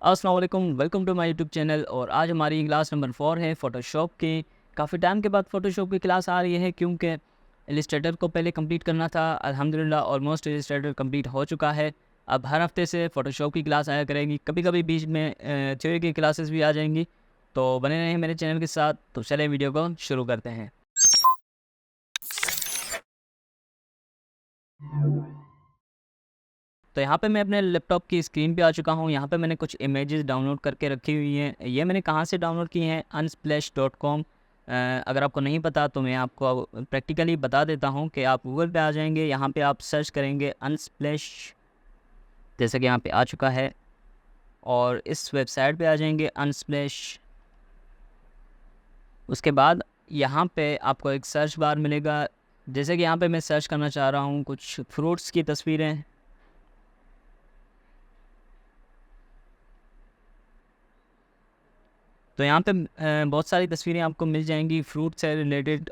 अस्सलाम वालेकुम, welcome to my YouTube channel. और आज हमारी क्लास नंबर 4 है फ़ोटोशॉप की। काफ़ी टाइम के बाद फ़ोटोशॉप की क्लास आ रही है क्योंकि इलस्ट्रेटर को पहले कंप्लीट करना था। अल्हम्दुलिल्लाह ऑलमोस्ट इलस्ट्रेटर कंप्लीट हो चुका है। अब हर हफ्ते से फ़ोटोशॉप की क्लास आया करेगी, कभी-कभी बीच में थ्योरी की क्लासेस भी आ जाएंगी। तो बने रहें मेरे चैनल के साथ। तो चलें वीडियो को शुरू करते हैं। तो यहाँ पे मैं अपने लैपटॉप की स्क्रीन पे आ चुका हूँ। यहाँ पे मैंने कुछ इमेजेस डाउनलोड करके रखी हुई हैं। ये मैंने कहाँ से डाउनलोड की हैं? unsplash.com। अगर आपको नहीं पता तो मैं आपको प्रैक्टिकली बता देता हूँ कि आप गूगल पे आ जाएंगे, यहाँ पे आप सर्च करेंगे अनस्प्लैश, जैसे कि यहाँ पे आ चुका है। और इस वेबसाइट पे आ जाएंगे अनस्प्लैश। उसके बाद यहाँ पे आपको एक सर्च बार मिलेगा। जैसे कि यहाँ पे मैं सर्च करना चाह रहा हूँ कुछ फ्रूट्स की तस्वीरें। तो यहाँ पे बहुत सारी तस्वीरें आपको मिल जाएंगी फ्रूट से रिलेटेड।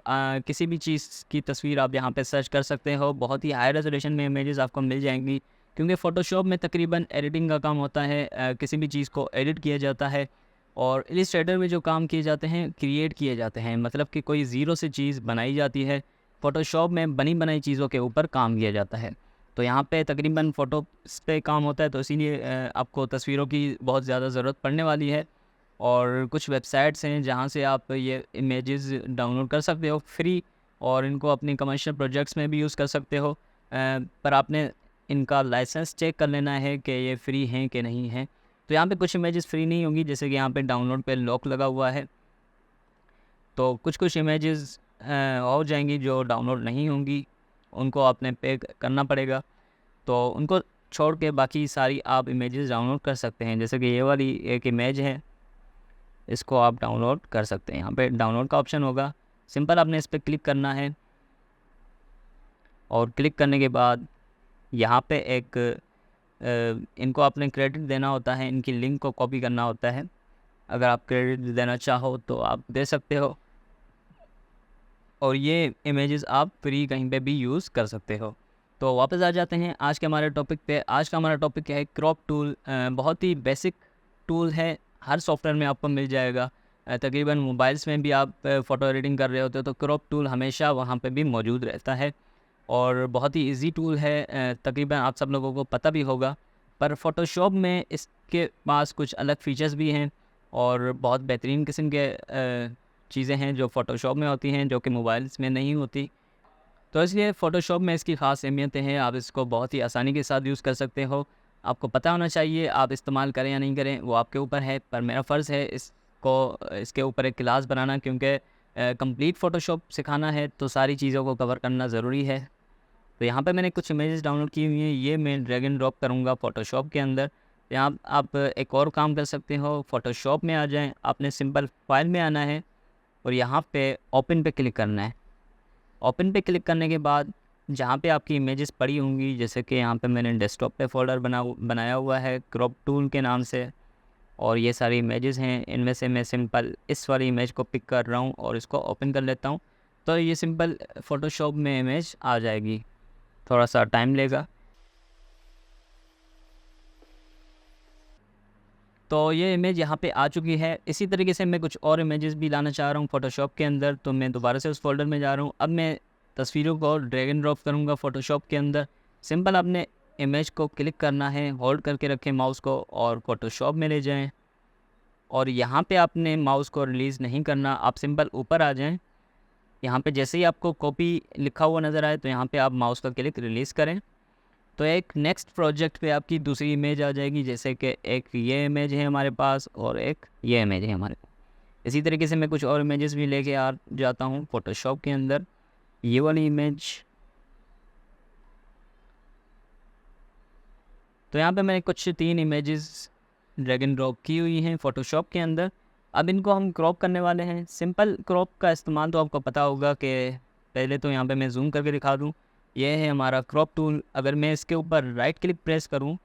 किसी भी चीज़ की तस्वीर आप यहाँ पे सर्च कर सकते हो। बहुत ही हाई रेजोल्यूशन में इमेजेस आपको मिल जाएंगी क्योंकि फ़ोटोशॉप में तकरीबन एडिटिंग का काम होता है। किसी भी चीज़ को एडिट किया जाता है और इलिस्ट्रेटर में जो काम किए जाते हैं क्रिएट किए जाते हैं, मतलब कि कोई ज़ीरो से चीज़ बनाई जाती है। फ़ोटोशॉप में बनी बनाई चीज़ों के ऊपर काम किया जाता है। तो यहाँ पे तकरीबन फ़ोटोस पे काम होता है, तो इसीलिए आपको तस्वीरों की बहुत ज़्यादा ज़रूरत पड़ने वाली है। और कुछ वेबसाइट्स हैं जहाँ से आप ये इमेजेस डाउनलोड कर सकते हो फ्री, और इनको अपनी कमर्शियल प्रोजेक्ट्स में भी यूज़ कर सकते हो। पर आपने इनका लाइसेंस चेक कर लेना है कि ये फ्री हैं कि नहीं हैं। तो यहाँ पे कुछ इमेजेस फ्री नहीं होंगी, जैसे कि यहाँ पे डाउनलोड पे लॉक लगा हुआ है। तो कुछ इमेजेस हो जाएंगी जो डाउनलोड नहीं होंगी, उनको आपने पे करना पड़ेगा। तो उनको छोड़ के बाकी सारी आप इमेजेस डाउनलोड कर सकते हैं। जैसे कि ये वाली एक इमेज है, इसको आप डाउनलोड कर सकते हैं। यहाँ पे डाउनलोड का ऑप्शन होगा, सिंपल आपने इस पर क्लिक करना है। और क्लिक करने के बाद यहाँ पे एक इनको आपने क्रेडिट देना होता है, इनकी लिंक को कॉपी करना होता है। अगर आप क्रेडिट देना चाहो तो आप दे सकते हो, और ये इमेजेस आप फ्री कहीं पे भी यूज़ कर सकते हो। तो वापस आ जाते हैं आज के हमारे टॉपिक पे। आज का हमारा टॉपिक है क्रॉप टूल। बहुत ही बेसिक टूल है, हर सॉफ्टवेयर में आपको मिल जाएगा। तकरीबन मोबाइल्स में भी आप फ़ोटो एडिटिंग कर रहे होते हो तो क्रॉप टूल हमेशा वहाँ पे भी मौजूद रहता है। और बहुत ही इजी टूल है, तकरीबन आप सब लोगों को पता भी होगा। पर फ़ोटोशॉप में इसके पास कुछ अलग फ़ीचर्स भी हैं और बहुत बेहतरीन किस्म के चीज़ें हैं जो फ़ोटोशॉप में होती हैं, जो कि मोबाइल्स में नहीं होती। तो इसलिए फ़ोटोशॉप में इसकी ख़ास अहमियतें हैं। आप इसको बहुत ही आसानी के साथ यूज़ कर सकते हो। आपको पता होना चाहिए, आप इस्तेमाल करें या नहीं करें वो आपके ऊपर है, पर मेरा फ़र्ज़ है इसके ऊपर एक क्लास बनाना, क्योंकि कंप्लीट फ़ोटोशॉप सिखाना है तो सारी चीज़ों को कवर करना ज़रूरी है। तो यहाँ पे मैंने कुछ इमेजेस डाउनलोड की हुई हैं, ये मैं ड्रैग एंड ड्रॉप करूँगा फ़ोटोशॉप के अंदर। यहाँ आप एक और काम कर सकते हो, फ़ोटोशॉप में आ जाएँ, आपने सिंपल फाइल में आना है और यहाँ पे ओपन पे क्लिक करना है। ओपन पे क्लिक करने के बाद जहाँ पे आपकी इमेजेस पड़ी होंगी, जैसे कि यहाँ पे मैंने डेस्कटॉप पे फ़ोल्डर बनाया हुआ है क्रॉप टूल के नाम से, और ये सारी इमेजेस हैं। इनमें से मैं सिंपल इस वाली इमेज को पिक कर रहा हूँ और इसको ओपन कर लेता हूँ। तो ये सिंपल फ़ोटोशॉप में इमेज आ जाएगी, थोड़ा सा टाइम लेगा। तो ये इमेज यहाँ पे आ चुकी है। इसी तरीके से मैं कुछ और इमेजेस भी लाना चाह रहा हूँ फ़ोटोशॉप के अंदर, तो मैं दोबारा से उस फ़ोल्डर में जा रहा हूँ। अब मैं तस्वीरों को ड्रैग एंड ड्रॉप करूँगा फ़ोटोशॉप के अंदर। सिंपल आपने इमेज को क्लिक करना है, होल्ड करके रखें माउस को और फ़ोटोशॉप में ले जाएँ। और यहाँ पे आपने माउस को रिलीज़ नहीं करना, आप सिंपल ऊपर आ जाएँ। यहाँ पे जैसे ही आपको कॉपी लिखा हुआ नज़र आए तो यहाँ पे आप माउस का क्लिक रिलीज़ करें। तो एक नेक्स्ट प्रोजेक्ट पे आपकी दूसरी इमेज आ जाएगी, जैसे कि एक ये इमेज है हमारे पास और एक ये इमेज है हमारे पास। इसी तरीके से मैं कुछ और इमेजेस भी लेके आ जाता हूँ फ़ोटोशॉप के अंदर। ये वाली इमेज, तो यहाँ पे मैंने कुछ 3 इमेजेस ड्रैग एंड ड्रॉप की हुई हैं फ़ोटोशॉप के अंदर। अब इनको हम क्रॉप करने वाले हैं। सिंपल क्रॉप का इस्तेमाल तो आपको पता होगा कि पहले तो यहाँ पे मैं जूम करके दिखा दूँ। ये है हमारा क्रॉप टूल। अगर मैं इसके ऊपर राइट क्लिक प्रेस करूँ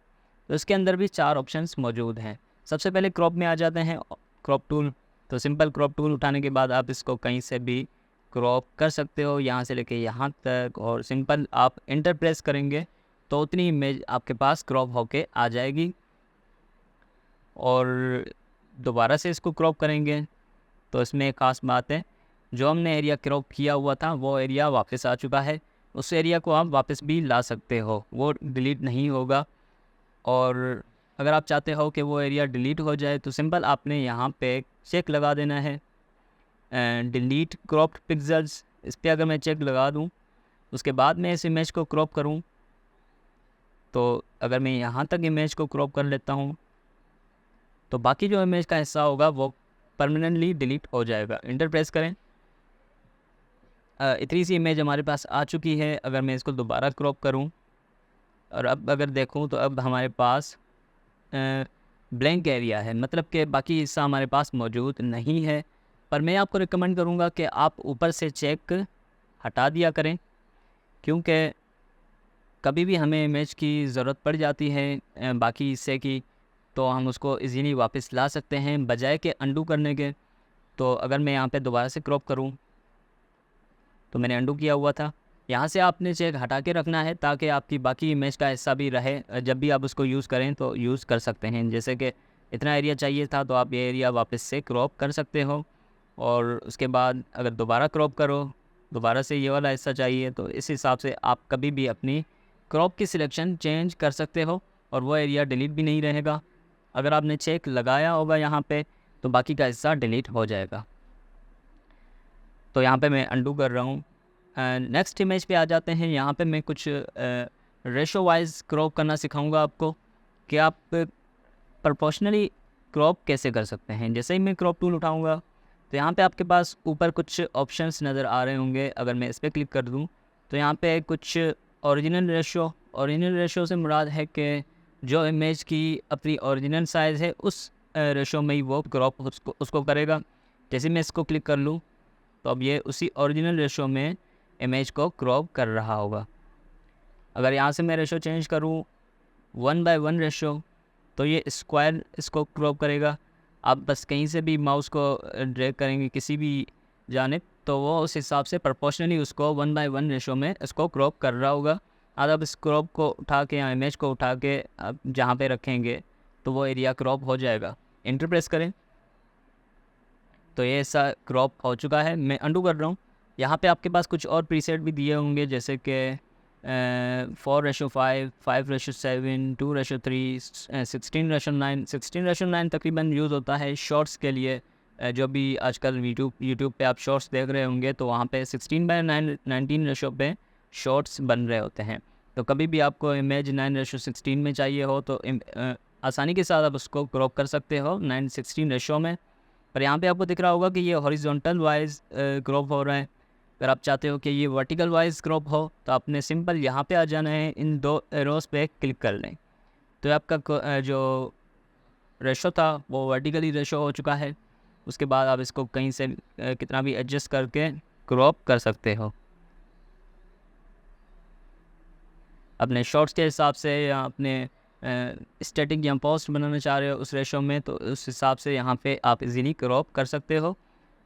तो इसके अंदर भी 4 ऑप्शंस मौजूद हैं। सबसे पहले क्रॉप में आ जाते हैं, क्रॉप टूल। तो सिंपल क्रॉप टूल उठाने के बाद आप इसको कहीं से भी क्रॉप कर सकते हो, यहाँ से लेके यहाँ तक, और सिंपल आप एंटर प्रेस करेंगे तो उतनी इमेज आपके पास क्रॉप होके आ जाएगी। और दोबारा से इसको क्रॉप करेंगे तो इसमें एक ख़ास बात है, जो हमने एरिया क्रॉप किया हुआ था वो एरिया वापस आ चुका है। उस एरिया को आप वापस भी ला सकते हो, वो डिलीट नहीं होगा। और अगर आप चाहते हो कि वो एरिया डिलीट हो जाए तो सिंपल आपने यहाँ पे चेक लगा देना है, डिलीट क्रॉप्ड पिक्सेल्स। इस पर अगर मैं चेक लगा दूँ, उसके बाद मैं इस इमेज को क्रॉप करूँ, तो अगर मैं यहाँ तक इमेज को क्रॉप कर लेता हूँ तो बाकी जो इमेज का हिस्सा होगा वो परमानेंटली डिलीट हो जाएगा। इंटर प्रेस करें। इतनी सी इमेज हमारे पास आ चुकी है। अगर मैं इसको दोबारा क्रॉप करूं और अब अगर देखूं तो अब हमारे पास ब्लैंक एरिया है, मतलब कि बाकी हिस्सा हमारे पास मौजूद नहीं है। पर मैं आपको रिकमेंड करूंगा कि आप ऊपर से चेक हटा दिया करें, क्योंकि कभी भी हमें इमेज की ज़रूरत पड़ जाती है बाकी हिस्से की, तो हम उसको इजीली वापस ला सकते हैं बजाय के अंडू करने के। तो अगर मैं यहाँ पे दोबारा से क्रॉप करूँ तो मैंने अंडू किया हुआ था। यहाँ से आपने चेक हटा के रखना है ताकि आपकी बाकी इमेज का हिस्सा भी रहे, जब भी आप उसको यूज़ करें तो यूज़ कर सकते हैं। जैसे कि इतना एरिया चाहिए था तो आप ये एरिया वापस से क्रॉप कर सकते हो। और उसके बाद अगर दोबारा क्रॉप करो, दोबारा से ये वाला हिस्सा चाहिए, तो इस हिसाब से आप कभी भी अपनी क्रॉप की सिलेक्शन चेंज कर सकते हो और वो एरिया डिलीट भी नहीं रहेगा। अगर आपने चेक लगाया होगा यहाँ पे तो बाकी का हिस्सा डिलीट हो जाएगा। तो यहाँ पे मैं अंडू कर रहा हूँ। नेक्स्ट इमेज पे आ जाते हैं। यहाँ पे मैं कुछ रेशो वाइज क्रॉप करना सिखाऊंगा आपको कि आप प्रोपोर्शनली क्रॉप कैसे कर सकते हैं। जैसे ही मैं क्रॉप टूल उठाऊंगा तो यहाँ पे आपके पास ऊपर कुछ ऑप्शंस नज़र आ रहे होंगे। अगर मैं इस पर क्लिक कर दूँ तो यहाँ पे कुछ ओरिजिनल रेशो से मुराद है कि जो इमेज की अपनी ओरिजिनल साइज़ है उस रेशो में ही वो क्रॉप उसको करेगा। जैसे मैं इसको क्लिक कर लूँ तो अब ये उसी ओरिजिनल रेशो में इमेज को क्रॉप कर रहा होगा। अगर यहाँ से मैं रेशो चेंज करूँ 1:1 रेशो तो ये स्क्वायर इसको क्रॉप करेगा। आप बस कहीं से भी माउस को ड्रैग करेंगे किसी भी जानिब तो वो उस हिसाब से प्रोपोर्शनली उसको 1:1 रेशो में इसको क्रॉप कर रहा होगा। आप इस क्रॉप को उठा के या इमेज को उठा के आप जहाँ पे रखेंगे तो वो एरिया क्रॉप हो जाएगा। एंटर प्रेस करें तो ये ऐसा क्रॉप हो चुका है। मैं अंडू कर रहा हूँ। यहाँ पे आपके पास कुछ और प्रीसेट भी दिए होंगे, जैसे कि 4:5, 5:7, 2:3, 16:9। 16:9 तकरीबन यूज़ होता है शॉर्ट्स के लिए। जो भी आजकल यूट्यूब पे आप शॉर्ट्स देख रहे होंगे तो वहाँ पे 16:19 रेशो पे शॉर्ट्स बन रहे होते हैं। तो कभी भी आपको इमेज 9:16 में चाहिए हो तो आसानी के साथ आप उसको क्रॉप कर सकते हो 9:16 रेशो में। पर यहाँ पे आपको दिख रहा होगा कि ये हॉरिजॉन्टल वाइज क्रॉप हो रहा है। अगर आप चाहते हो कि ये वर्टिकल वाइज क्रॉप हो तो आपने सिंपल यहाँ पे आ जाना है, इन दो एरोस पे क्लिक कर लें तो आपका जो रेशो था वो वर्टिकली रेशो हो चुका है। उसके बाद आप इसको कहीं से कितना भी एडजस्ट करके क्रॉप कर सकते हो अपने शॉर्ट्स के हिसाब से, या अपने स्टैटिक या पोस्ट बनाना चाह रहे हो उस रेशो में तो उस हिसाब से यहाँ पे आप इजीली क्रॉप कर सकते हो।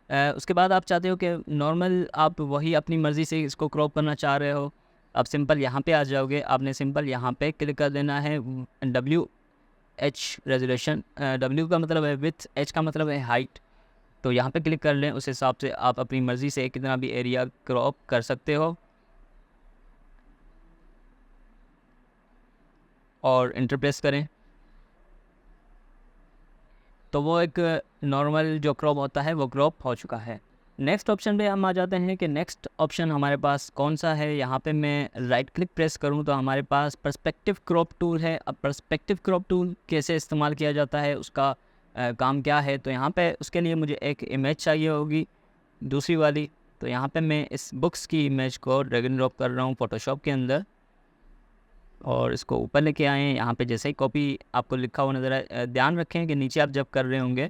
उसके बाद आप चाहते हो कि नॉर्मल आप वही अपनी मर्ज़ी से इसको क्रॉप करना चाह रहे हो, आप सिंपल यहाँ पे आ जाओगे। आपने सिंपल यहाँ पे क्लिक कर देना है WH रेजोल्यूशन। W का मतलब है विड्थ, H का मतलब है हाइट। तो यहाँ पे क्लिक कर लें, उस हिसाब से आप अपनी मर्ज़ी से कितना भी एरिया क्रॉप कर सकते हो और इंटर प्रेस करें तो वो एक नॉर्मल जो क्रॉप होता है वो क्रॉप हो चुका है। नेक्स्ट ऑप्शन पे हम आ जाते हैं कि नेक्स्ट ऑप्शन हमारे पास कौन सा है। यहाँ पे मैं राइट क्लिक प्रेस करूँ तो हमारे पास पर्सपेक्टिव क्रॉप टूल है। अब पर्सपेक्टिव क्रॉप टूल कैसे इस्तेमाल किया जाता है, उसका काम क्या है, तो यहाँ पे उसके लिए मुझे एक इमेज चाहिए होगी दूसरी वाली। तो यहाँ पे मैं इस बुक्स की इमेज को ड्रैग एंड ड्रॉप कर रहा हूँ फोटोशॉप के अंदर और इसको ऊपर लेके आए हैं। यहाँ पे जैसे ही कॉपी आपको लिखा हुआ नज़र आए, ध्यान रखें कि नीचे आप जब कर रहे होंगे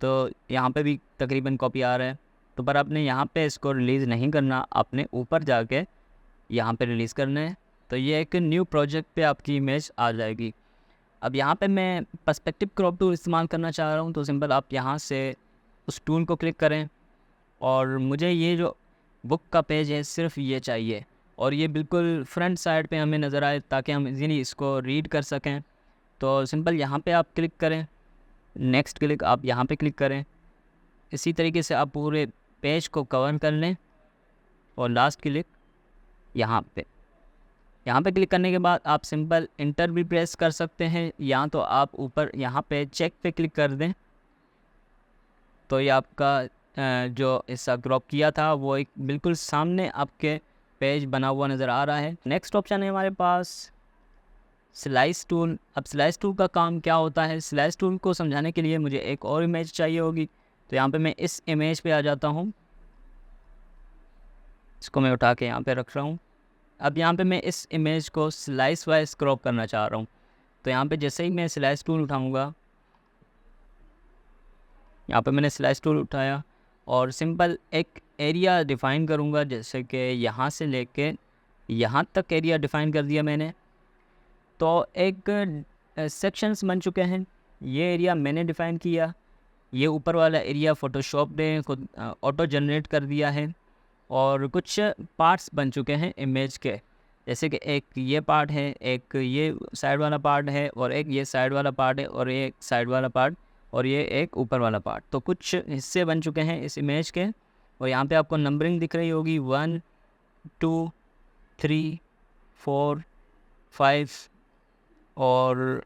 तो यहाँ पे भी तकरीबन कॉपी आ रहा है, तो पर आपने यहाँ पे इसको रिलीज़ नहीं करना, आपने ऊपर जाके यहाँ पे रिलीज़ करना है। तो ये एक न्यू प्रोजेक्ट पे आपकी इमेज आ जाएगी। अब यहाँ पे मैं पर्सपेक्टिव क्रॉप टूल इस्तेमाल करना चाह रहा हूँ तो सिंपल आप यहाँ से उस टूल को क्लिक करें और मुझे ये जो बुक का पेज है सिर्फ ये चाहिए और ये बिल्कुल फ्रंट साइड पे हमें नज़र आए ताकि हम इजीली इसको रीड कर सकें। तो सिंपल यहाँ पे आप क्लिक करें नेक्स्ट क्लिक आप यहाँ पे क्लिक करें। इसी तरीके से आप पूरे पेज को कवर कर लें और लास्ट क्लिक यहाँ पे क्लिक करने के बाद आप सिंपल इंटर भी प्रेस कर सकते हैं, या तो आप ऊपर यहाँ पे चेक पे क्लिक कर दें तो ये आपका जो हिस्सा क्रॉप किया था वो एक बिल्कुल सामने आपके पेज बना हुआ नज़र आ रहा है। नेक्स्ट ऑप्शन है हमारे पास स्लाइस टूल। अब स्लाइस टूल का काम क्या होता है, स्लाइस टूल को समझाने के लिए मुझे एक और इमेज चाहिए होगी, तो यहाँ पे मैं इस इमेज पे आ जाता हूँ, इसको मैं उठा के यहाँ पे रख रहा हूँ। अब यहाँ पे मैं इस इमेज को स्लाइस वाइज क्रॉप करना चाह रहा हूँ, तो यहाँ पे जैसे ही मैं स्लाइस टूल उठाऊँगा, यहाँ पे मैंने स्लाइस टूल उठाया और सिंपल एक एरिया डिफ़ाइन करूँगा, जैसे कि यहाँ से लेके यहाँ तक एरिया डिफ़ाइन कर दिया मैंने। तो एक सेक्शंस बन चुके हैं, ये एरिया मैंने डिफ़ाइन किया, ये ऊपर वाला एरिया फ़ोटोशॉप ने खुद ऑटो जनरेट कर दिया है, और कुछ पार्ट्स बन चुके हैं इमेज के, जैसे कि एक ये पार्ट है, एक ये साइड वाला पार्ट है, और एक ये साइड वाला पार्ट है, और ये एक साइड वाला पार्ट, और ये एक ऊपर वाला पार्ट। तो कुछ हिस्से बन चुके हैं इस इमेज के, और यहाँ पे आपको नंबरिंग दिख रही होगी 1 2 3 4 5 और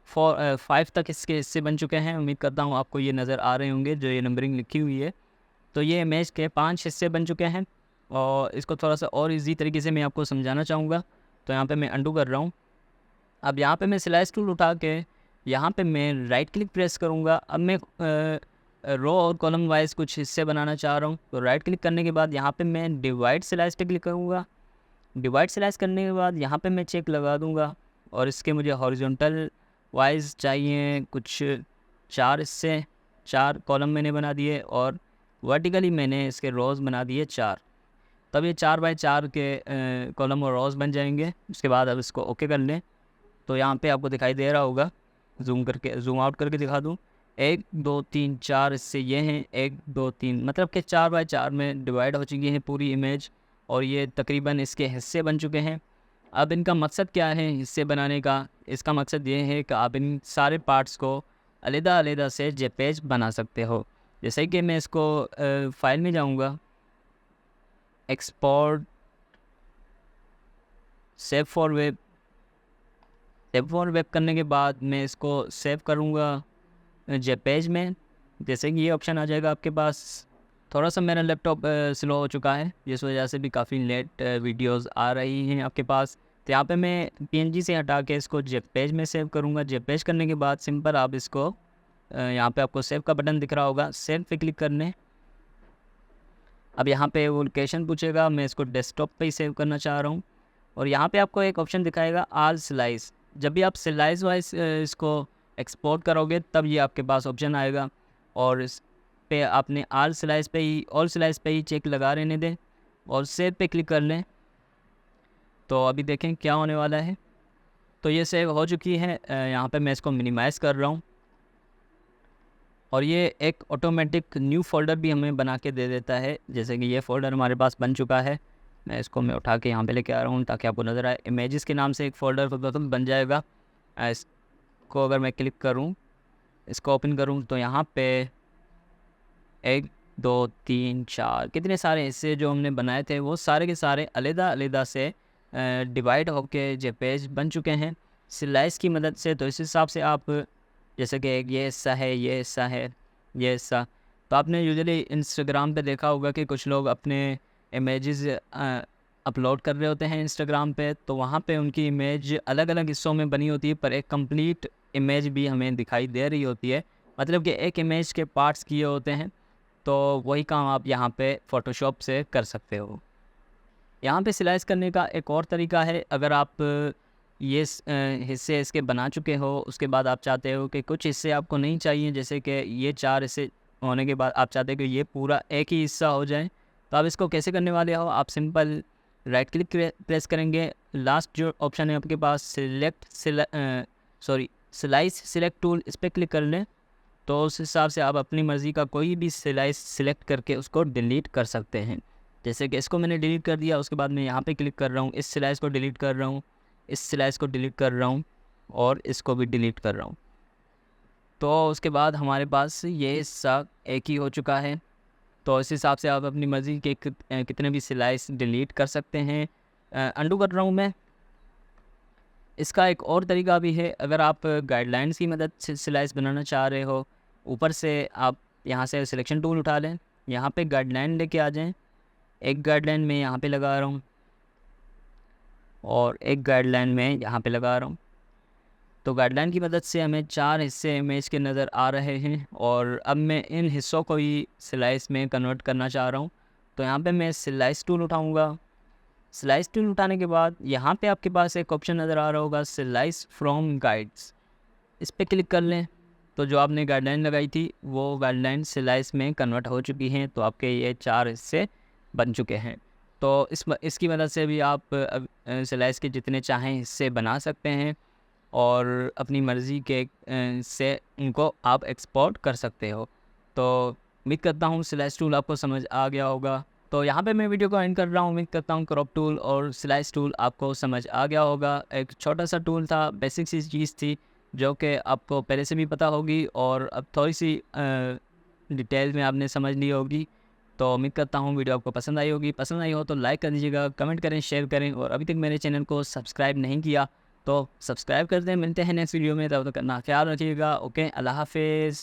5 तक इसके हिस्से बन चुके हैं। उम्मीद करता हूँ आपको ये नज़र आ रहे होंगे जो ये नंबरिंग लिखी हुई है। तो ये इमेज के 5 हिस्से बन चुके हैं, और इसको थोड़ा सा और इजी तरीके से मैं आपको समझाना चाहूँगा। तो यहाँ पे मैं अंडू कर रहा हूँ। अब यहाँ पे मैं स्लाइस टूल उठा के यहाँ पे मैं राइट क्लिक प्रेस करूँगा। अब मैं रो और कॉलम वाइज कुछ हिस्से बनाना चाह रहा हूँ, तो राइट क्लिक करने के बाद यहाँ पे मैं डिवाइड स्लाइस पे क्लिक करूँगा। डिवाइड स्लाइस करने के बाद यहाँ पे मैं चेक लगा दूँगा, और इसके मुझे हॉरिजॉन्टल वाइज चाहिए कुछ 4 हिस्से, 4 कॉलम मैंने बना दिए, और वर्टिकली मैंने इसके रोज़ बना दिए 4। तब ये 4 बाय 4 के कॉलम और रोज़ बन जाएंगे। उसके बाद अब इसको ओके कर लें, तो यहाँ पे आपको दिखाई दे रहा होगा, जूम आउट करके दिखा दूँ, 1 2 3 4 हिस्से ये हैं, 1 2 3, मतलब कि 4 बाय 4 में डिवाइड हो चुकी है पूरी इमेज, और ये तकरीबन इसके हिस्से बन चुके हैं। अब इनका मकसद क्या है हिस्से बनाने का? इसका मकसद ये है कि आप इन सारे पार्ट्स को अलग-अलग से जेपेज बना सकते हो। जैसे कि मैं इसको फाइल में जाऊंगा, एक्सपोर्ट, सेव फॉर वेब करने के बाद मैं इसको सेव करूंगा जेपेज में। जैसे कि ये ऑप्शन आ जाएगा आपके पास। थोड़ा सा मेरा लैपटॉप स्लो हो चुका है, जिस वजह से भी काफ़ी लेट वीडियोस आ रही हैं आपके पास। तो यहाँ पे मैं PNG से हटा के इसको जेपेज में सेव करूँगा। जेपेज करने के बाद सिंपल आप इसको यहाँ पे आपको सेव का बटन दिख रहा होगा, सेव पे क्लिक करने। अब यहाँ पे वो लोकेशन पूछेगा, मैं इसको डेस्कटॉप पे ही सेव करना चाह रहा हूँ, और यहाँ पे आपको एक ऑप्शन दिखाएगा ऑल स्लाइस। जब भी आप स्लाइस वाइज इसको एक्सपोर्ट करोगे तब ये आपके पास ऑप्शन आएगा, और इस पे आपने ऑल स्लाइस पे ही चेक लगा रहने दें और सेव पे क्लिक कर लें। तो अभी देखें क्या होने वाला है। तो ये सेव हो चुकी है। यहाँ पे मैं इसको मिनिमाइज़ कर रहा हूँ, और ये एक ऑटोमेटिक न्यू फ़ोल्डर भी हमें बना के दे देता है। जैसे कि ये फ़ोल्डर हमारे पास बन चुका है, मैं उठा के यहाँ पे लेके आ रहा हूँ ताकि आपको नज़र आए। इमेजेस के नाम से एक फ़ोल्डर खुद ब खुद बन जाएगा। इसको अगर मैं क्लिक करूँ, इसको ओपन करूँ, तो यहाँ पे 1 2 3 4 कितने सारे हिस्से जो हमने बनाए थे वो सारे के सारे अलग-अलग से डिवाइड होके जेपेज बन चुके हैं स्लाइस की मदद से। तो इस हिसाब से आप, जैसे कि एक ये हिस्सा है, ये हिस्सा है, ये हिस्सा, तो आपने यूजुअली इंस्टाग्राम पे देखा होगा कि कुछ लोग अपने इमेजेस अपलोड कर रहे होते हैं इंस्टाग्राम पे, तो वहाँ पे उनकी इमेज अलग अलग हिस्सों में बनी होती है, पर एक कंप्लीट इमेज भी हमें दिखाई दे रही होती है। मतलब कि एक इमेज के पार्ट्स किए होते हैं। तो वही काम आप यहाँ पे फ़ोटोशॉप से कर सकते हो। यहाँ पे स्लाइस करने का एक और तरीका है। अगर आप ये हिस्से इसके बना चुके हो, उसके बाद आप चाहते हो कि कुछ हिस्से आपको नहीं चाहिए, जैसे कि ये 4 हिस्से होने के बाद आप चाहते हो कि ये पूरा एक ही हिस्सा हो जाए, तो आप इसको कैसे करने वाले हो? आप सिंपल राइट क्लिक प्रेस करेंगे, लास्ट जो ऑप्शन है आपके पास स्लाइस सिलेक्ट टूल, इस पर क्लिक कर लें। तो उस हिसाब से आप अपनी मर्ज़ी का कोई भी स्लाइस सिलेक्ट करके उसको डिलीट कर सकते हैं। जैसे कि इसको मैंने डिलीट कर दिया, उसके बाद मैं यहाँ पे क्लिक कर रहा हूँ, इस स्लाइस को डिलीट कर रहा हूँ, इस स्लाइस को डिलीट कर रहा हूँ, और इसको भी डिलीट कर रहा हूँ। तो उसके बाद हमारे पास ये हिस्सा एक ही हो चुका है। तो इस हिसाब से आप अपनी मर्ज़ी के कितने भी स्लाइस डिलीट कर सकते हैं। अंडू कर रहा हूँ मैं। इसका एक और तरीका भी है, अगर आप गाइडलाइंस की मदद से स्लाइस बनाना चाह रहे हो, ऊपर से आप यहाँ से सिलेक्शन टूल उठा लें, यहाँ पे गाइडलाइन लेके आ जाएं। एक गाइडलाइन मैं यहाँ पे लगा रहा हूँ और एक गाइडलाइन मैं यहाँ पे लगा रहा हूँ। तो गाइडलाइन की मदद से हमें 4 हिस्से इमेज के नज़र आ रहे हैं और अब मैं इन हिस्सों को ही स्लाइस में कन्वर्ट करना चाह रहा हूँ। तो यहाँ पे मैं स्लाइस टूल उठाऊँगा। स्लाइस टूल उठाने के बाद यहाँ पे आपके पास एक ऑप्शन नज़र आ रहा होगा, स्लाइस फ्रॉम गाइड्स। इस पर क्लिक कर लें तो जो आपने गाइडलाइन लगाई थी वो गाइडलाइन स्लाइस में कन्वर्ट हो चुकी हैं। तो आपके ये 4 हिस्से बन चुके हैं। तो इसकी मदद से भी आप स्लाइस के जितने चाहें हिस्से बना सकते हैं और अपनी मर्ज़ी के से इनको आप एक्सपोर्ट कर सकते हो। तो उम्मीद करता हूँ स्लाइस टूल आपको समझ आ गया होगा। तो यहाँ पे मैं वीडियो को एंड कर रहा हूँ। उम्मीद करता हूँ क्रॉप टूल और स्लाइस टूल आपको समझ आ गया होगा। एक छोटा सा टूल था, बेसिक सी चीज़ थी जो कि आपको पहले से भी पता होगी और अब थोड़ी सी डिटेल में आपने समझ ली होगी। तो उम्मीद करता हूँ वीडियो आपको पसंद आई होगी। पसंद आई हो तो लाइक कर दीजिएगा, कमेंट करें, शेयर करें और अभी तक मेरे चैनल को सब्सक्राइब नहीं किया तो सब्सक्राइब कर दें। मिलते हैं नेक्स्ट वीडियो में, तब तक अपना ख्याल रखिएगा। ओके, अल्लाह हाफिज़।